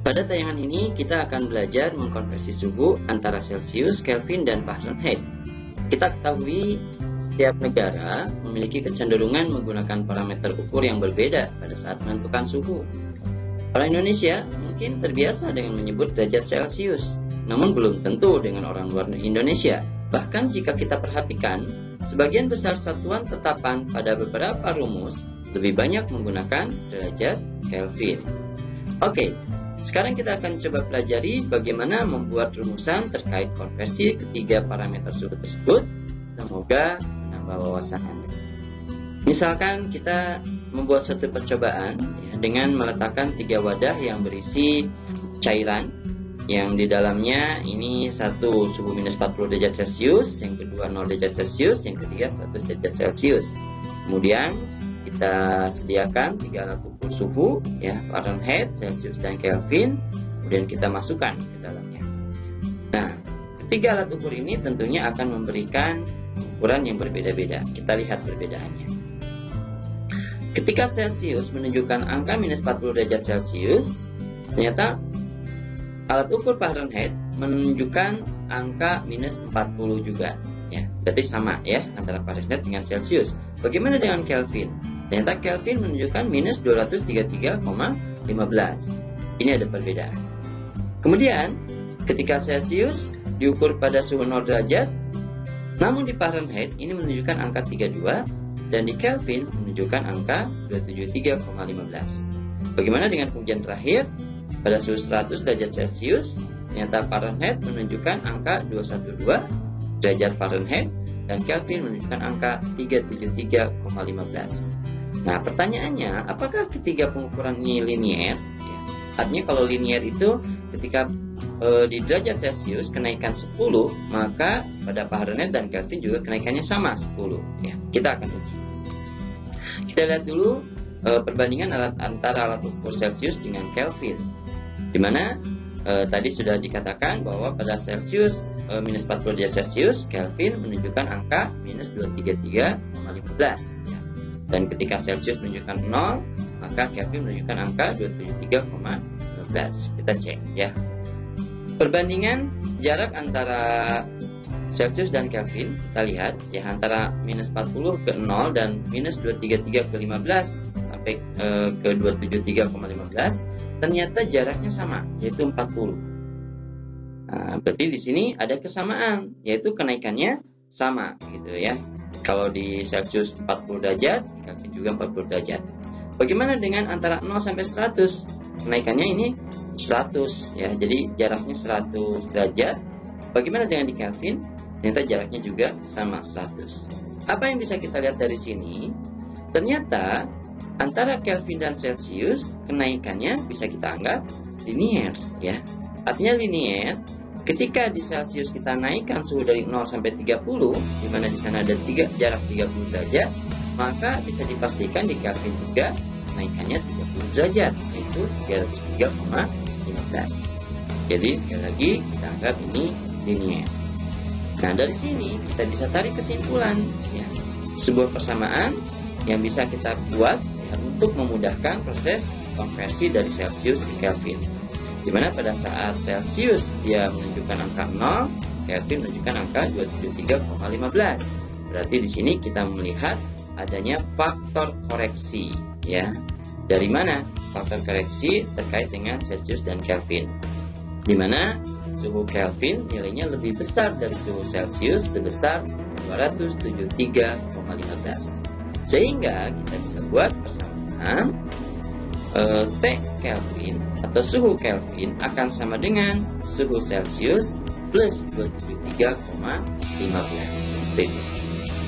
Pada tayangan ini kita akan belajar mengkonversi suhu antara Celsius, Kelvin, dan Fahrenheit. Kita ketahui setiap negara memiliki kecenderungan menggunakan parameter ukur yang berbeda pada saat menentukan suhu. Orang Indonesia mungkin terbiasa dengan menyebut derajat Celsius, namun belum tentu dengan orang luar Indonesia. Bahkan jika kita perhatikan, sebagian besar satuan tetapan pada beberapa rumus lebih banyak menggunakan derajat Kelvin. Oke, sekarang kita akan coba pelajari bagaimana membuat rumusan terkait konversi ketiga parameter suhu tersebut. Semoga menambah wawasan Anda. Misalkan kita membuat satu percobaan dengan meletakkan 3 wadah yang berisi cairan, yang di dalamnya ini satu suhu minus 40 derajat Celcius, yang kedua 0 derajat Celcius, yang ketiga 100 derajat Celcius. Kemudian kita sediakan 3 alat ukur suhu, Fahrenheit, Celsius, dan Kelvin. Kemudian kita masukkan ke dalamnya. Nah, ketiga alat ukur ini tentunya akan memberikan ukuran yang berbeda-beda. Kita lihat perbedaannya. Ketika Celsius menunjukkan angka minus 40 derajat Celcius, ternyata alat ukur Fahrenheit menunjukkan angka minus 40 juga. Berarti sama antara Fahrenheit dengan Celsius. Bagaimana dengan Kelvin? Ternyata Kelvin menunjukkan minus 233,15. Ini ada perbedaan. Kemudian, ketika Celsius diukur pada suhu 0 derajat, namun di Fahrenheit ini menunjukkan angka 32, dan di Kelvin menunjukkan angka 273,15. Bagaimana dengan pengujian terakhir? Pada suhu 100 derajat Celsius, ternyata Fahrenheit menunjukkan angka 212 derajat Fahrenheit, dan Kelvin menunjukkan angka 373,15. Nah, pertanyaannya, apakah ketiga pengukuran ini linier? Artinya kalau linier itu ketika di derajat Celsius kenaikan 10, maka pada Fahrenheit dan Kelvin juga kenaikannya sama 10. Kita akan uji. Kita lihat dulu perbandingan antara alat ukur Celsius dengan Kelvin, di mana tadi sudah dikatakan bahwa pada Celsius minus 40 derajat Celsius, Kelvin menunjukkan angka minus 233,15. Dan ketika Celsius menunjukkan 0, maka Kelvin menunjukkan angka 273,15. Kita cek Perbandingan jarak antara Celsius dan Kelvin, kita lihat antara minus 40 ke 0 dan minus 233 ke 15 sampai ke 273,15, ternyata jaraknya sama, yaitu 40. Nah, berarti di sini ada kesamaan, yaitu kenaikannya sama Kalau di Celsius 40 derajat, di Kelvin juga 40 derajat. Bagaimana dengan antara 0 sampai 100? Kenaikannya ini 100 jadi jaraknya 100 derajat. Bagaimana dengan di Kelvin? Ternyata jaraknya juga sama 100. Apa yang bisa kita lihat dari sini? Ternyata antara Kelvin dan Celsius kenaikannya bisa kita anggap linier Artinya linier ketika di Celsius kita naikkan suhu dari 0 sampai 30, di mana di sana ada jarak 30 derajat, maka bisa dipastikan di Kelvin juga kenaikannya 30 derajat, yaitu 303,15. Jadi sekali lagi kita anggap ini linier. Nah, dari sini kita bisa tarik kesimpulan sebuah persamaan yang bisa kita buat untuk memudahkan proses konversi dari Celsius ke Kelvin, di mana pada saat Celsius dia menunjukkan angka 0, Kelvin menunjukkan angka 273,15. Berarti di sini kita melihat adanya faktor koreksi Dari mana faktor koreksi terkait dengan Celsius dan Kelvin? Di mana suhu Kelvin nilainya lebih besar dari suhu Celsius sebesar 273,15. Sehingga kita bisa buat persamaan T Kelvin atau suhu Kelvin akan sama dengan suhu Celsius plus 273,15.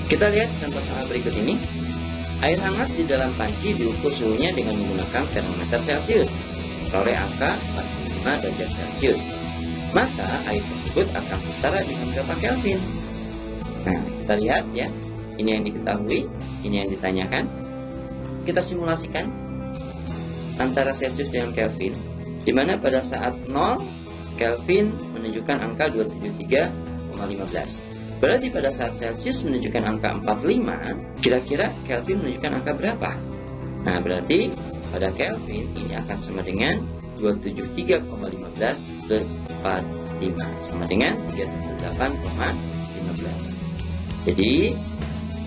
Kita lihat contoh soal berikut ini. Air hangat di dalam panci diukur suhunya dengan menggunakan termometer Celsius. Peroleh angka 45 derajat Celsius. Maka air tersebut akan setara dengan berapa Kelvin? Nah, kita lihat Ini yang diketahui, ini yang ditanyakan. Kita simulasikan antara Celsius dengan Kelvin, di mana pada saat 0 Kelvin menunjukkan angka 273,15. Berarti pada saat Celsius menunjukkan angka 45, kira-kira Kelvin menunjukkan angka berapa? Nah, berarti pada Kelvin ini akan sama dengan 273,15 plus 45 sama dengan 318,15. Jadi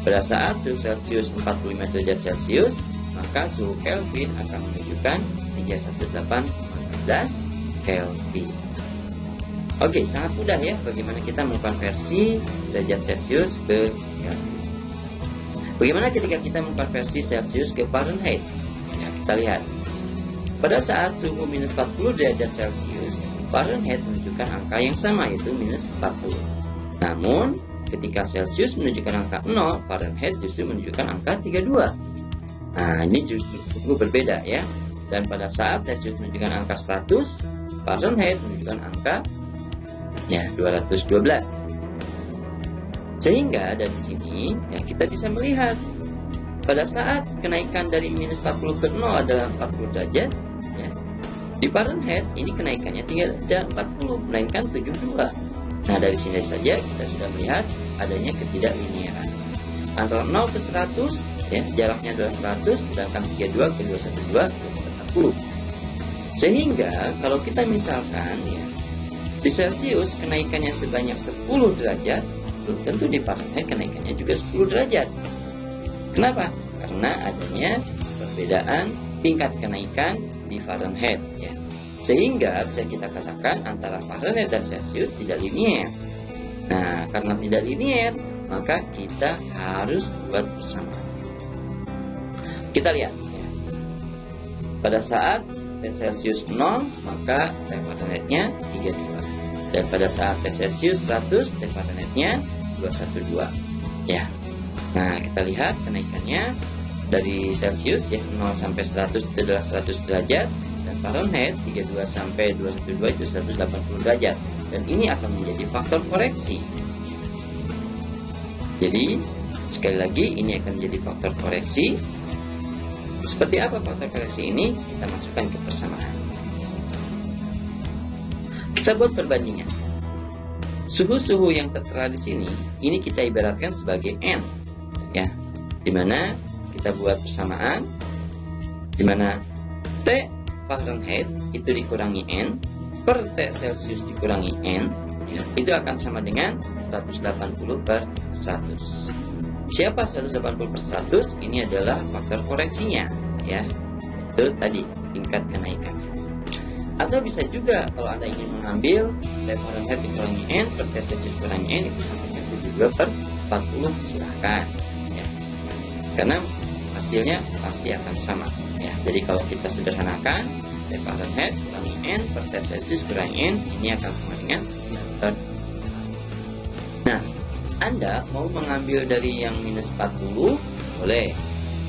pada saat suhu Celcius 45 derajat Celcius, maka suhu Kelvin akan menunjukkan 318,15 Kelvin. Oke, sangat mudah ya bagaimana kita mengkonversi derajat Celcius ke Kelvin. Bagaimana ketika kita mengkonversi Celcius ke Fahrenheit? Ya, kita lihat. Pada saat suhu minus 40 derajat Celcius, Fahrenheit menunjukkan angka yang sama, yaitu minus 40. Namun, ketika Celcius menunjukkan angka 0, Fahrenheit justru menunjukkan angka 32. Nah, ini justru berbeda ya. Dan pada saat Celcius menunjukkan angka 100, Fahrenheit menunjukkan angka 212. Sehingga dari sini ya, kita bisa melihat pada saat kenaikan dari minus 40 ke 0 adalah 40 derajat ya, di Fahrenheit ini kenaikannya tidak 40 melainkan 72. Nah, dari sini saja kita sudah melihat adanya ketidakliniaran antara 0 ke 100 ya, jaraknya adalah 100, sedangkan 32 ke 212 140. Sehingga kalau kita misalkan ya, di Celcius kenaikannya sebanyak 10 derajat, tentu di Fahrenheit kenaikannya juga 10 derajat. Kenapa? Karena adanya perbedaan tingkat kenaikan di Fahrenheit ya. Sehingga bisa kita katakan antara Fahrenheit dan Celcius tidak linier. Nah, karena tidak linier, maka kita harus buat persamaan. Kita lihat ya. Pada saat T Celcius 0, maka T Fahrenheit-nya 32. Dan pada saat T Celcius 100, T Fahrenheit-nya 212. Ya. Nah, kita lihat kenaikannya dari Celcius ya 0 sampai 100 itu adalah 100 derajat, dan Fahrenheit 32 sampai 212 itu 180 derajat. Dan ini akan menjadi faktor koreksi. Jadi, sekali lagi ini akan menjadi faktor koreksi. Seperti apa faktor koreksi ini? Kita masukkan ke persamaan. Kita buat perbandingan. Suhu-suhu yang tertera di sini, ini kita ibaratkan sebagai N, ya, dimana kita buat persamaan, dimana T Fahrenheit itu dikurangi N per T Celcius dikurangi N, ya, itu akan sama dengan 180 per 100. Siapa 180 per 100? Ini adalah faktor koreksinya, ya, itu tadi tingkat kenaikan. Atau bisa juga kalau Anda ingin mengambil T Fahrenheit dikurangi N per T Celcius dikurangi N itu sama dengan 72 per 40, silahkan ya. Karena hasilnya pasti akan sama ya. Jadi kalau kita sederhanakan T Fahrenheit kurangi N per T Celcius kurangi N, ini akan sama dengan 9 per 4. Nah, Anda mau mengambil dari yang minus 40 boleh,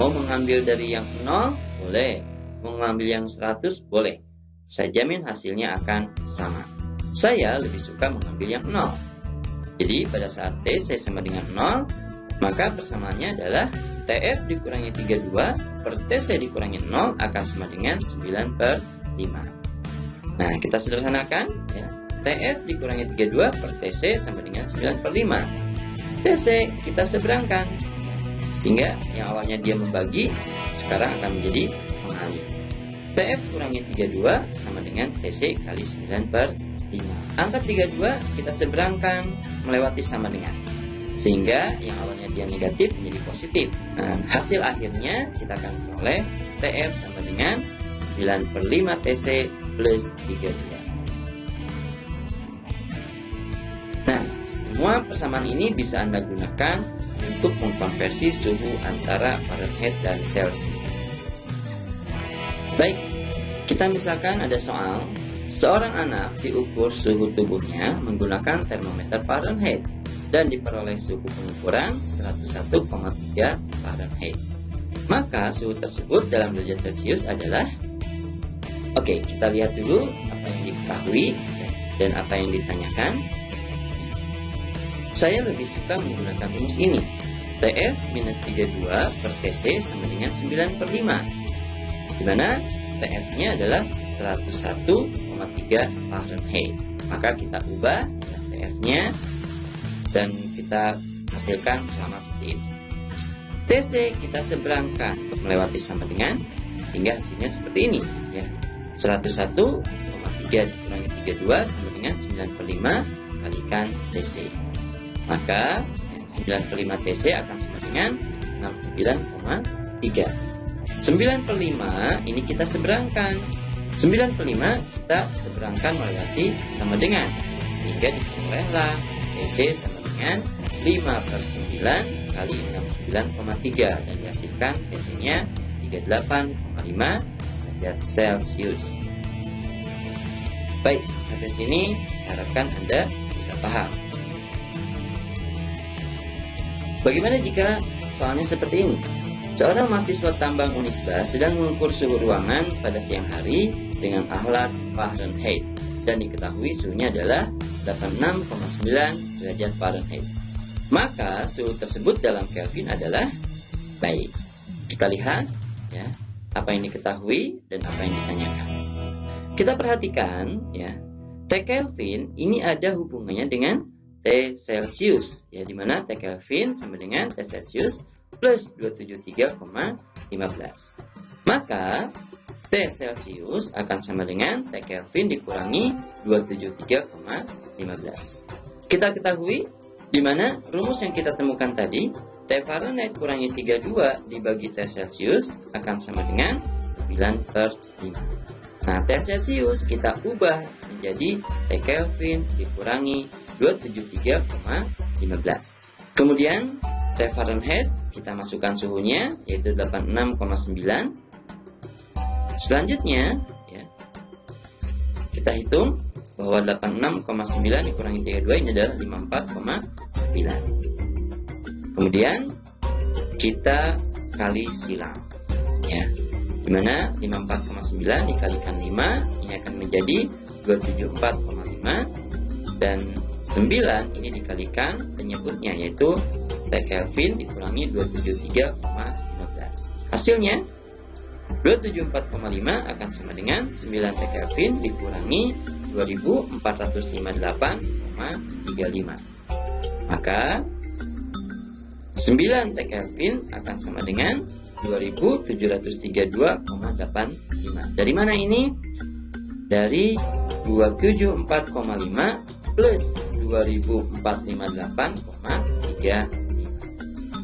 mau mengambil dari yang 0 boleh, mau mengambil yang 100 boleh. Saya jamin hasilnya akan sama. Saya lebih suka mengambil yang 0. Jadi pada saat T saya sama dengan 0, maka persamaannya adalah TF dikurangi 32 per TC dikurangi 0 akan sama dengan 9 per 5. Nah, kita sederhanakan ya. TF dikurangi 32 per TC sama dengan 9 per 5. TC kita seberangkan, sehingga yang awalnya dia membagi sekarang akan menjadi mengali. TF kurangi 32 sama dengan TC kali 9 per 5. Angka 32 kita seberangkan melewati sama dengan, sehingga yang awalnya dia negatif menjadi positif. Nah, hasil akhirnya kita akan peroleh TF sama dengan 9 per 5 TC plus 32. Nah, semua persamaan ini bisa Anda gunakan untuk mengkonversi suhu antara Fahrenheit dan Celsius. Baik, kita misalkan ada soal, seorang anak diukur suhu tubuhnya menggunakan termometer Fahrenheit dan diperoleh suhu pengukuran 101,3 Fahrenheit. Maka suhu tersebut dalam derajat Celcius adalah, oke, kita lihat dulu apa yang diketahui dan apa yang ditanyakan. Saya lebih suka menggunakan rumus ini. TF minus 32 per TC sama dengan 9 per 5, di mana TF-nya adalah 101,3 Fahrenheit. Maka kita ubah TF-nya dan kita hasilkan sama seperti ini. TC kita seberangkan untuk melewati sama dengan, sehingga hasilnya seperti ini ya. 101,3 dikurangi 32 sama dengan 9/5 kalikan TC. Maka 9/5 TC akan sama dengan 69,3. 9/5 ini kita seberangkan. 9/5 kita seberangkan melewati sama dengan, sehingga diperolehlah TC sama dengan 5/9 kali 69,3 dan dihasilkan TC-nya 38,5 derajat Celcius. Baik, sampai sini saya harapkan Anda bisa paham. Bagaimana jika soalnya seperti ini? Seorang mahasiswa tambang Unisba sedang mengukur suhu ruangan pada siang hari dengan alat Fahrenheit dan diketahui suhunya adalah 86,9 derajat Fahrenheit. Maka suhu tersebut dalam Kelvin adalah baik. Kita lihat ya, apa yang diketahui dan apa yang ditanyakan. Kita perhatikan ya, T Kelvin ini ada hubungannya dengan T Celcius ya, dimana T Kelvin sama dengan T Celcius plus 273,15. Maka T Celcius akan sama dengan T Kelvin dikurangi 273,15. Kita ketahui di mana rumus yang kita temukan tadi, T Fahrenheit kurangi 32 dibagi T Celcius akan sama dengan 9/5. Nah, T Celcius kita ubah menjadi T Kelvin dikurangi 273,15. Kemudian T Fahrenheit kita masukkan suhunya yaitu 86,9. Selanjutnya ya, kita hitung bahwa 86,9 dikurangi 32 ini adalah 54,9. Kemudian kita kali silang ya, dimana 54,9 dikalikan 5 ini akan menjadi 274,5 dan 9 ini dikalikan penyebutnya yaitu T Kelvin dikurangi 273,15. Hasilnya 274,5 akan sama dengan 9 T Kelvin dikurangi 2458,35. Maka 9 T Kelvin akan sama dengan 2732,85. Dari mana ini? Dari 274,5 plus 2458,35.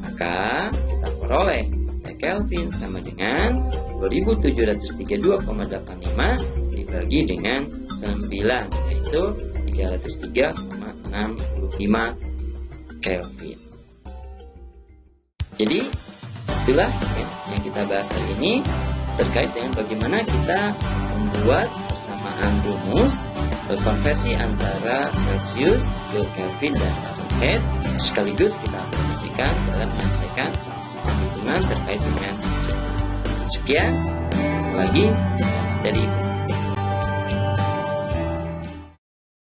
Maka kita peroleh T Kelvin sama dengan 2732,85 dibagi dengan 9 yaitu 303,65 Kelvin. Jadi itulah ya, yang kita bahas hari ini terkait dengan bagaimana kita membuat persamaan rumus konversi antara Celsius ke Kelvin dan Fahrenheit, sekaligus kita aplikasikan dalam menyelesaikan soal-soal hitungan terkait dengan suhu. Sekian lagi dari